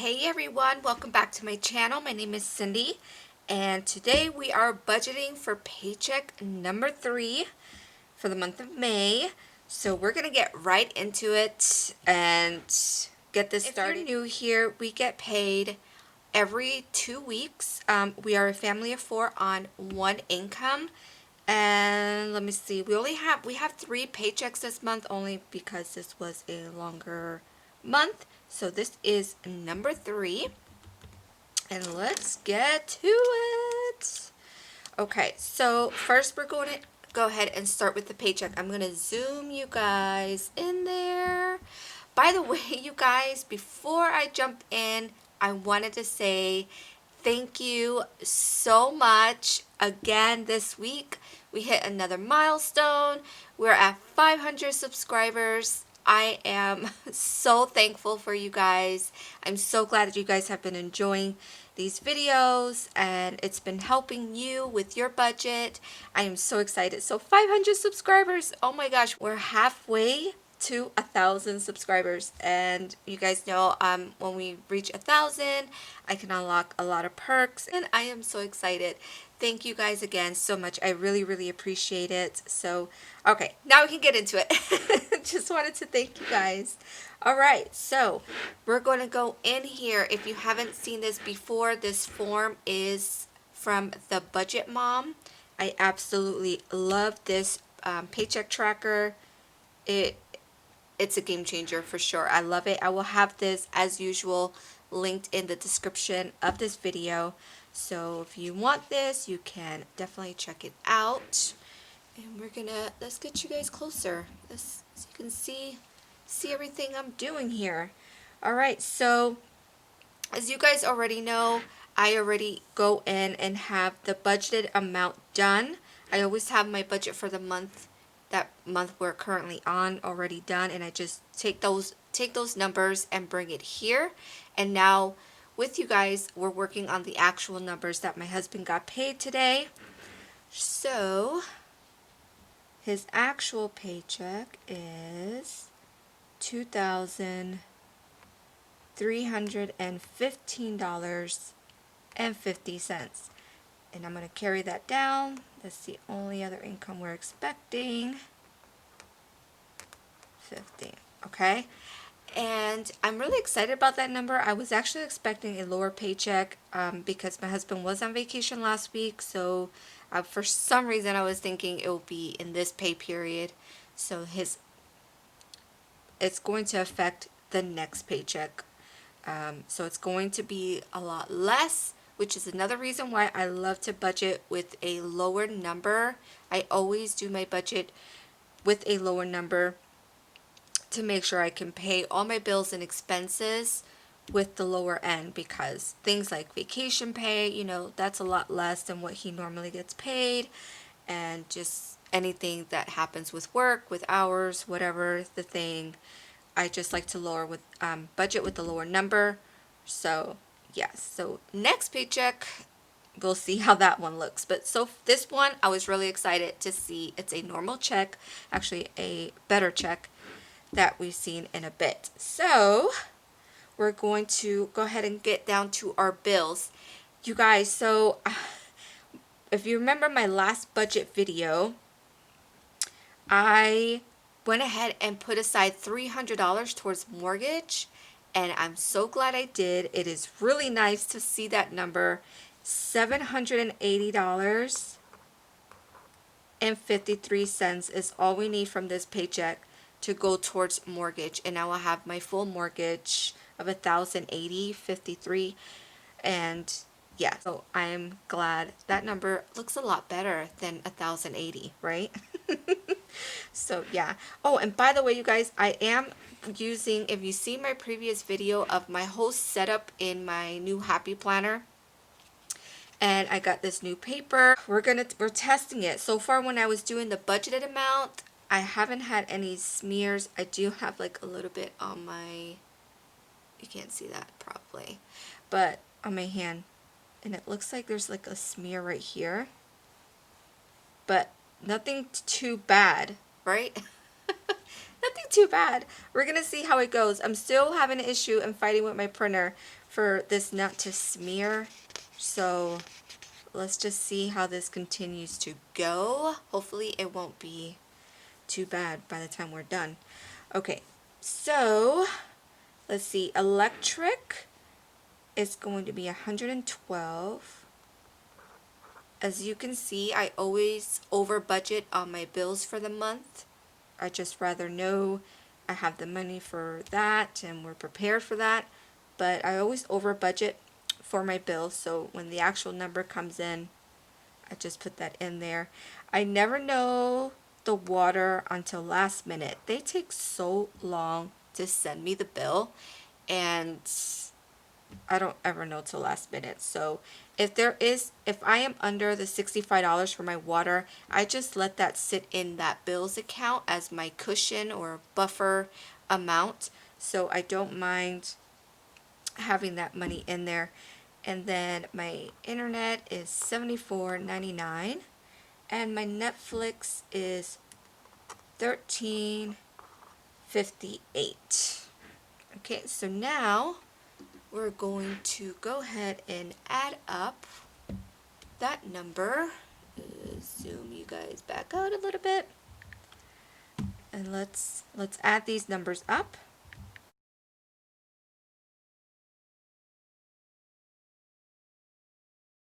Hey everyone, welcome back to my channel. My name is Cindy and today we are budgeting for paycheck number 3 for the month of May. So we're going to get right into it and get this started. If you're new here, we get paid every 2 weeks. We are a family of 4 on one income. And let me see, we have 3 paychecks this month only because this was a longer month. So this is number 3 and let's get to it. Okay, so first we're going to go ahead and start with the paycheck. I'm going to zoom you guys in there. By the way, you guys, before I jump in, I wanted to say thank you so much. Again, this week we hit another milestone. We're at 500 subscribers. I am so thankful for you guys. I'm so glad that you guys have been enjoying these videos and it's been helping you with your budget. I am so excited. So 500 subscribers. Oh my gosh, we're halfway to 1,000 subscribers, and you guys know when we reach 1,000 I can unlock a lot of perks and I am so excited. Thank you guys again so much. I really appreciate it. So okay, now we can get into it. Just wanted to thank you guys. All right, so we're going to go in here. If you haven't seen this before, this form is from the Budget Mom. I absolutely love this paycheck tracker. It's a game changer for sure. I love it. I will have this as usual linked in the description of this video. So if you want this, you can definitely check it out. And let's get you guys closer. So you can see everything I'm doing here. All right, so as you guys already know, I already go in and have the budgeted amount done. I always have my budget for the month, that month we're currently on, already done, and I just take those numbers and bring it here. And now with you guys, we're working on the actual numbers that my husband got paid today. So his actual paycheck is $2,315.50. And I'm going to carry that down. That's the only other income we're expecting. 50. Okay. And I'm really excited about that number. I was actually expecting a lower paycheck because my husband was on vacation last week. So for some reason I was thinking it will be in this pay period. So it's going to affect the next paycheck. So it's going to be a lot less, which is another reason why I love to budget with a lower number. I always do my budget with a lower number to make sure I can pay all my bills and expenses with the lower end, because things like vacation pay, you know, that's a lot less than what he normally gets paid, and just anything that happens with work, with hours, whatever the thing, I just like to budget with the lower number. So yes, so next paycheck we'll see how that one looks. But so this one I was really excited to see. It's a normal check, actually a better check that we've seen in a bit. So we're going to go ahead and get down to our bills, you guys. So if you remember my last budget video, I went ahead and put aside $300 towards mortgage, and I'm so glad I did. It is really nice to see that number. $780.53 is all we need from this paycheck to go towards mortgage, and I will have my full mortgage of $1,080.53. And yeah, so I'm glad that number looks a lot better than $1,080, right? So yeah. Oh, and by the way, you guys, I am using, if you see my previous video of my whole setup in my new Happy Planner, and I got this new paper. We're testing it. So far, when I was doing the budgeted amount, I haven't had any smears. I do have like a little bit on my, you can't see that probably, but on my hand, and it looks like there's like a smear right here, but nothing too bad, right? Nothing too bad. We're gonna see how it goes. I'm still having an issue and fighting with my printer for this not to smear. So let's just see how this continues to go. Hopefully it won't be too bad by the time we're done. Okay, so let's see. Electric is going to be 112. As you can see, I always over budget on my bills for the month. I just rather know I have the money for that and we're prepared for that. But I always over budget for my bills, so when the actual number comes in, I just put that in there. I never know the water until last minute. They take so long to send me the bill, and I don't ever know till last minute. So if I am under the $65 for my water, I just let that sit in that bills account as my cushion or buffer amount. So I don't mind having that money in there. And then my internet is $74.99, and my Netflix is $13.58. Okay, so now we're going to go ahead and add up that number. Zoom you guys back out a little bit, and let's add these numbers up.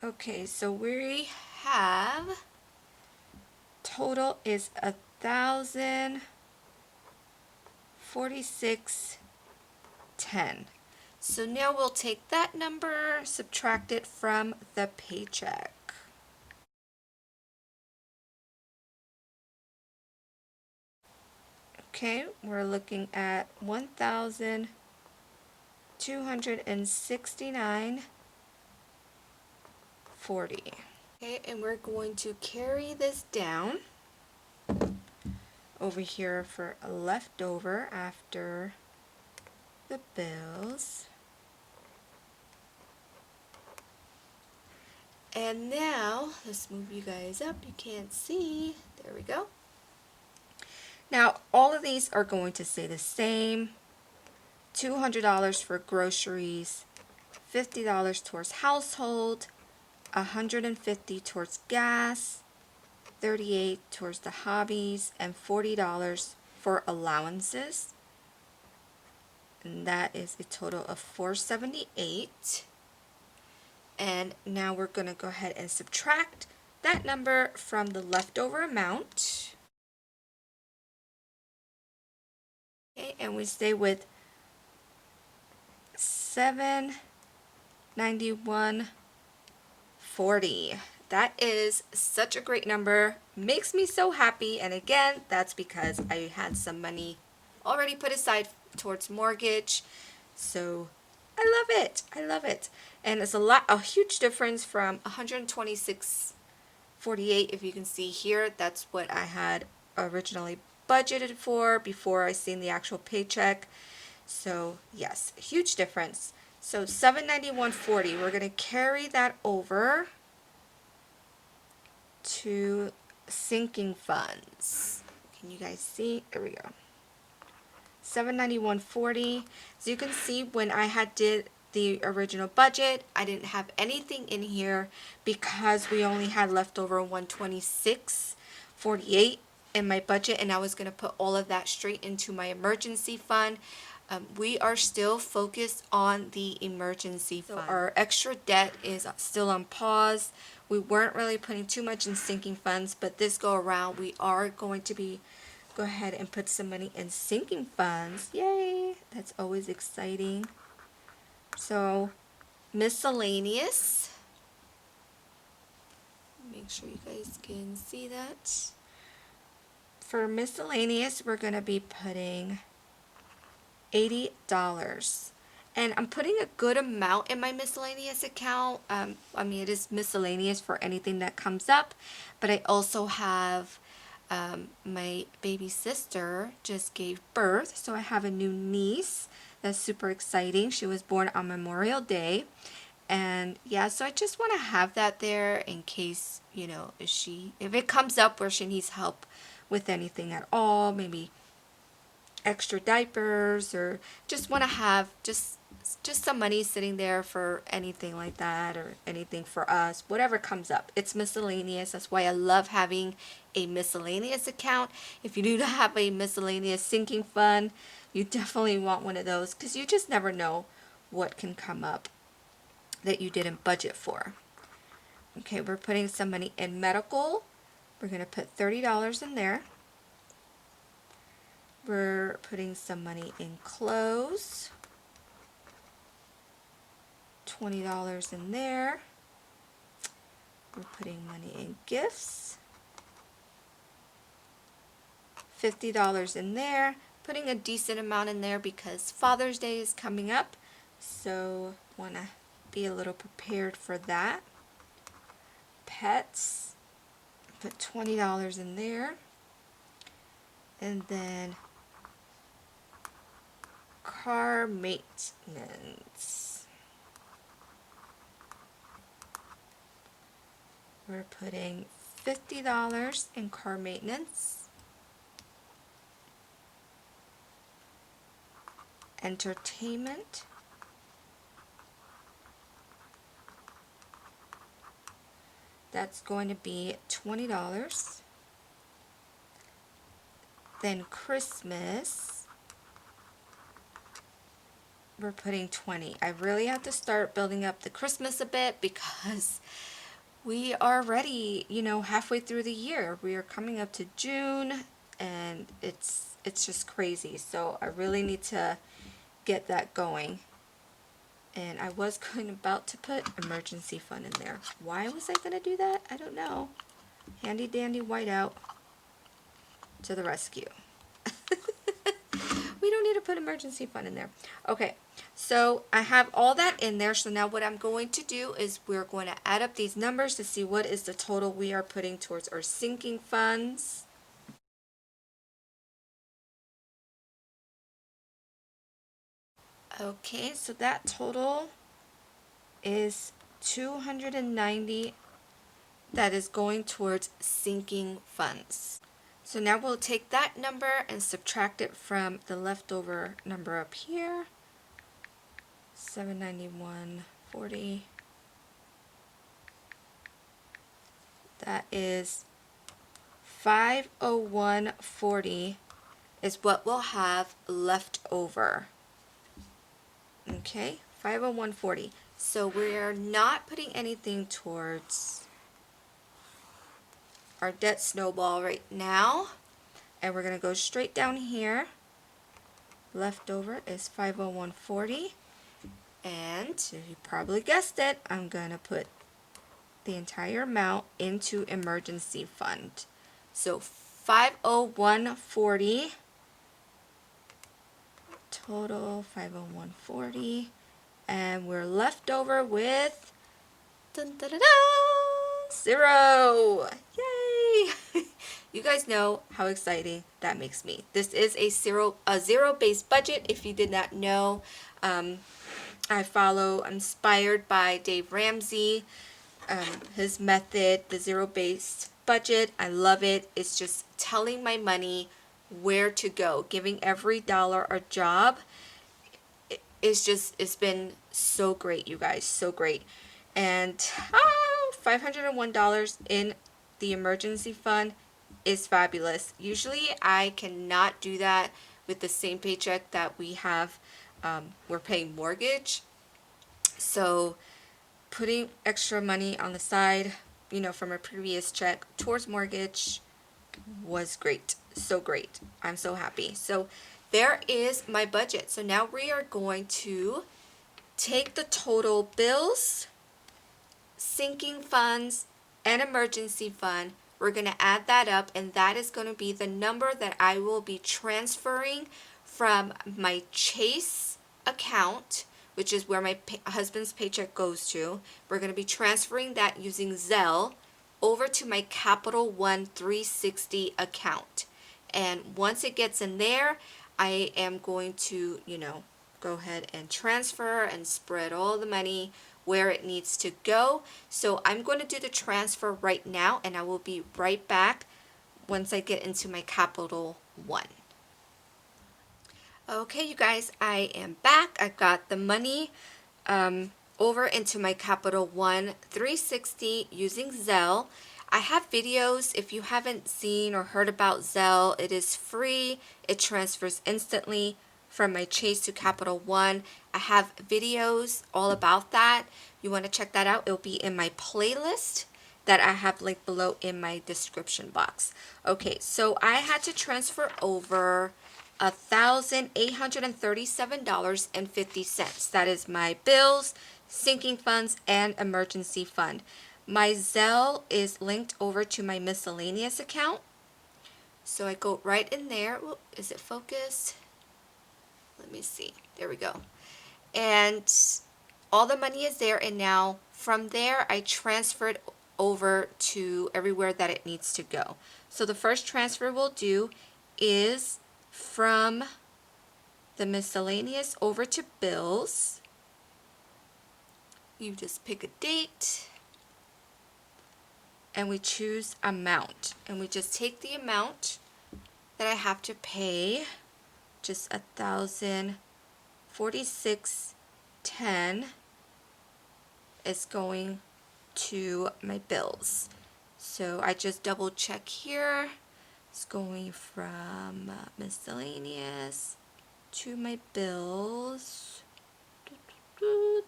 Okay, so we have total is 1,046.10. So now we'll take that number, subtract it from the paycheck. Okay, we're looking at 1,269.40. Okay, and we're going to carry this down over here for a leftover after the bills. And now, let's move you guys up. You can't see. There we go. Now, all of these are going to stay the same. $200 for groceries, $50 towards household, $150 towards gas, $38 towards the hobbies, and $40 for allowances. And that is a total of $478. And now we're going to go ahead and subtract that number from the leftover amount. Okay, and we stay with $791.40. That is such a great number. Makes me so happy. And again, that's because I had some money already put aside towards mortgage. So I love it. I love it. And it's a huge difference from 126.48. If you can see here, that's what I had originally budgeted for before I seen the actual paycheck. So yes, huge difference. So $791.40, we're going to carry that over to sinking funds. Can you guys see? There we go. $791.40. So you can see when I did the original budget, I didn't have anything in here because we only had leftover $126.48 in my budget, and I was going to put all of that straight into my emergency fund. We are still focused on the emergency fund. So our extra debt is still on pause. We weren't really putting too much in sinking funds, but this go around we are going to go ahead and put some money in sinking funds. Yay! That's always exciting. So miscellaneous. Make sure you guys can see that. For miscellaneous, we're going to be putting $80. And I'm putting a good amount in my miscellaneous account. I mean, it is miscellaneous for anything that comes up. But I also have my baby sister just gave birth. So I have a new niece. That's super exciting. She was born on Memorial Day. And yeah, so I just want to have that there in case, you know, if it comes up where she needs help with anything at all, maybe extra diapers, or just want to have just some money sitting there for anything like that, or anything for us, whatever comes up. It's miscellaneous. That's why I love having a miscellaneous account. If you do not have a miscellaneous sinking fund, you definitely want one of those, because you just never know what can come up that you didn't budget for. Okay, we're putting some money in medical. We're going to put $30 in there. We're putting some money in clothes. $20 in there. We're putting money in gifts. $50 in there. Putting a decent amount in there because Father's Day is coming up. So want to be a little prepared for that. Pets. Put $20 in there. And then car maintenance. We're putting $50 in car maintenance. Entertainment. That's going to be $20. Then Christmas, we're putting 20. I really have to start building up the Christmas a bit because we are already, halfway through the year. We are coming up to June, and it's just crazy. So I really need to get that going. And I was about to put emergency fund in there. Why was I going to do that? I don't know. Handy dandy whiteout to the rescue. We don't need to put emergency fund in there. Okay, so I have all that in there. So now what I'm going to do is we're going to add up these numbers to see what is the total we are putting towards our sinking funds. Okay, so that total is $290 that is going towards sinking funds. So now we'll take that number and subtract it from the leftover number up here. $791.40. That is $501.40 is what we'll have left over. Okay, $501.40. So we're not putting anything towards our debt snowball right now. And we're going to go straight down here. Leftover is $501.40. And you probably guessed it, I'm going to put the entire amount into emergency fund. So $501.40 total, $501.40, and we're left over with zero. Yay! You guys know how exciting that makes me. This is a zero-based budget. If you did not know, I follow, inspired by Dave Ramsey, his method, the zero-based budget. I love it. It's just telling my money where to go, giving every dollar a job. It's been so great, you guys, so great. And $501 in the emergency fund is fabulous. Usually I cannot do that with the same paycheck that we have. We're paying mortgage, so putting extra money on the side, from a previous check towards mortgage was great. So great. I'm so happy. So there is my budget. So now we are going to take the total bills, sinking funds, and emergency fund. We're going to add that up, and that is going to be the number that I will be transferring from my Chase account, which is where my husband's paycheck goes to. We're going to be transferring that using Zelle over to my Capital One 360 account. And once it gets in there, I am going to, go ahead and transfer and spread all the money where it needs to go. So I'm going to do the transfer right now, and I will be right back once I get into my Capital One. Okay, you guys, I am back. I got the money over into my Capital One 360 using Zelle. I have videos. If you haven't seen or heard about Zelle, it is free. It transfers instantly from my Chase to Capital One. I have videos all about that. You want to check that out? It'll be in my playlist that I have linked below in my description box. Okay, so I had to transfer over $1,837.50. That is my bills, sinking funds, and emergency fund. My Zelle is linked over to my miscellaneous account. So I go right in there. Whoop, is it focused? Let me see. There we go. And all the money is there, and now from there I transferred over to everywhere that it needs to go. So the first transfer we'll do is from the miscellaneous over to bills. You just pick a date and we choose amount, and we just take the amount that I have to pay, just $1,046.10 is going to my bills. So I just double check here. It's going from miscellaneous to my bills,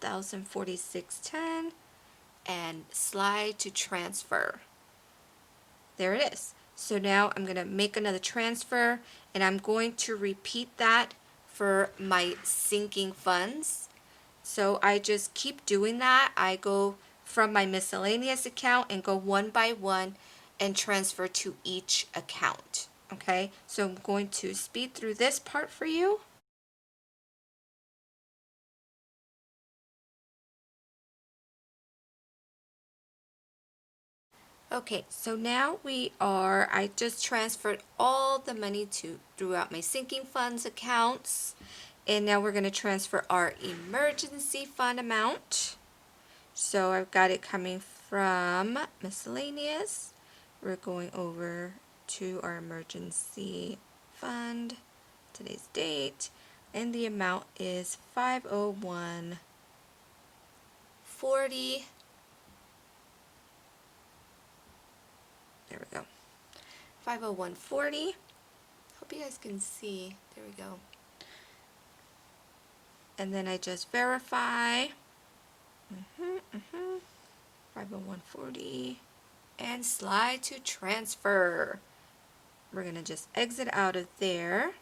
$1,046.10, and slide to transfer. There it is. So now I'm going to make another transfer, and I'm going to repeat that for my sinking funds. So I just keep doing that. I go from my miscellaneous account and go one by one and transfer to each account. Okay, so I'm going to speed through this part for you. Okay, so now I just transferred all the money throughout my sinking funds accounts. And now we're going to transfer our emergency fund amount. So I've got it coming from miscellaneous. We're going over to our emergency fund, today's date, and the amount is $501.40. There we go. $501.40. Hope you guys can see. There we go. And then I just verify. 501.40 and slide to transfer. We're going to just exit out of there.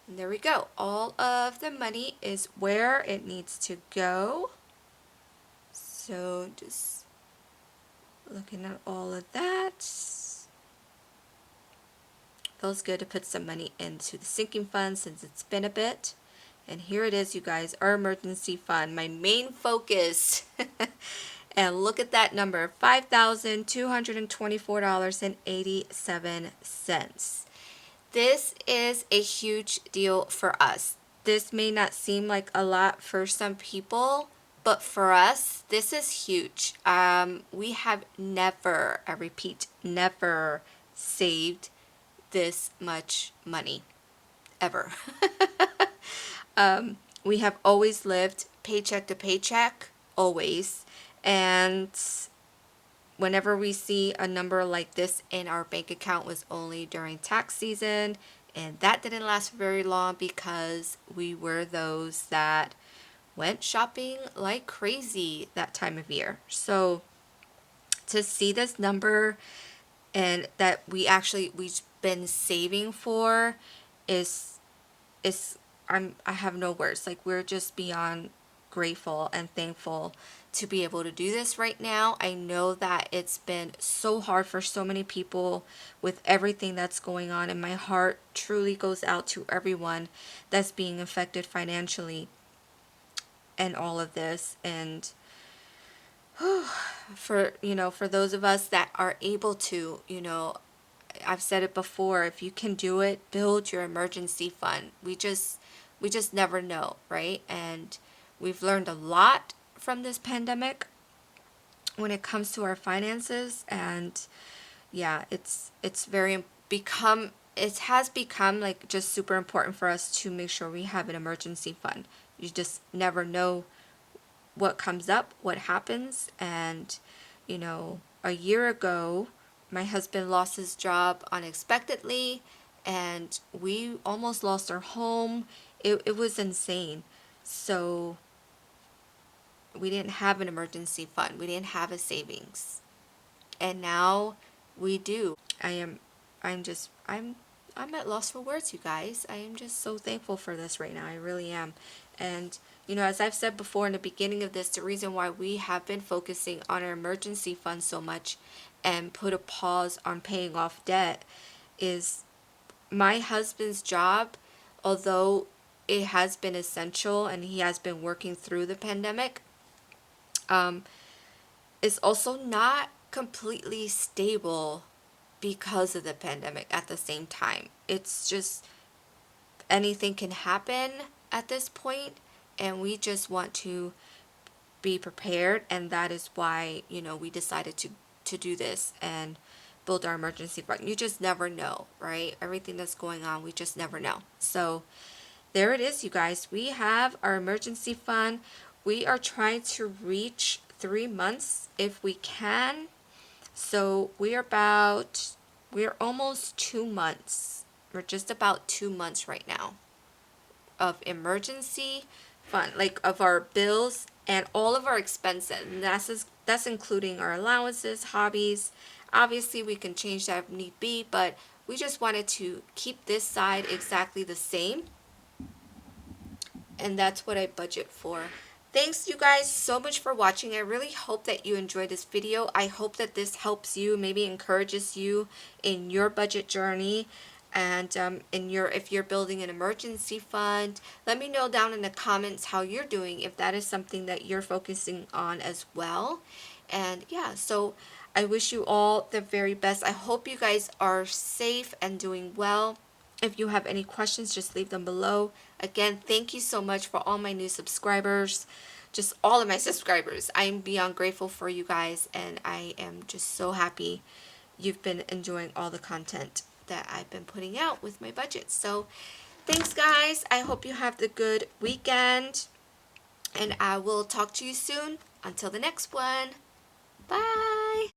And there we go. All of the money is where it needs to go. So just looking at all of that. Feels good to put some money into the sinking fund since it's been a bit. And here it is, you guys, our emergency fund, my main focus. And look at that number, $5,224.87. This is a huge deal for us. This may not seem like a lot for some people, but for us, this is huge. We have never, I repeat, never saved this much money, ever. We have always lived paycheck to paycheck, always. And whenever we see a number like this in our bank account was only during tax season, and that didn't last very long because we were those that went shopping like crazy that time of year. So to see this number and that we've been saving for is I have no words. Like, we're just beyond grateful and thankful to be able to do this right now. I know that it's been so hard for so many people with everything that's going on, and my heart truly goes out to everyone that's being affected financially and all of this. And for those of us that are able to, I've said it before, if you can do it, build your emergency fund. We just never know, right? And we've learned a lot from this pandemic when it comes to our finances, and yeah, it's very become it has become like just super important for us to make sure we have an emergency fund. You just never know what comes up, what happens. And a year ago my husband lost his job unexpectedly, and we almost lost our home. It was insane. So we didn't have an emergency fund, we didn't have a savings, and now we do. I'm at loss for words, you guys. I am just so thankful for this right now. I really am. And as I've said before in the beginning of this, the reason why we have been focusing on our emergency fund so much and put a pause on paying off debt is my husband's job, although it has been essential and he has been working through the pandemic, is also not completely stable because of the pandemic at the same time. It's just anything can happen at this point, and we just want to be prepared, and that is why we decided to do this and build our emergency fund. You just never know, right? Everything that's going on, we just never know. So there it is, you guys. We have our emergency fund. We are trying to reach 3 months if we can. So we're almost 2 months. We're just about 2 months right now of emergency fund, like of our bills and all of our expenses. And that's including our allowances, hobbies. Obviously, we can change that if need be, but we just wanted to keep this side exactly the same. And that's what I budget for. Thanks you guys so much for watching. I really hope that you enjoyed this video. I hope that this helps you, maybe encourages you in your budget journey, and if you're building an emergency fund. Let me know down in the comments how you're doing, if that is something that you're focusing on as well. And yeah, so I wish you all the very best. I hope you guys are safe and doing well. If you have any questions, just leave them below. Again, thank you so much for all my new subscribers, just all of my subscribers. I am beyond grateful for you guys, and I am just so happy you've been enjoying all the content that I've been putting out with my budget. So thanks, guys. I hope you have the good weekend, and I will talk to you soon. Until the next one. Bye.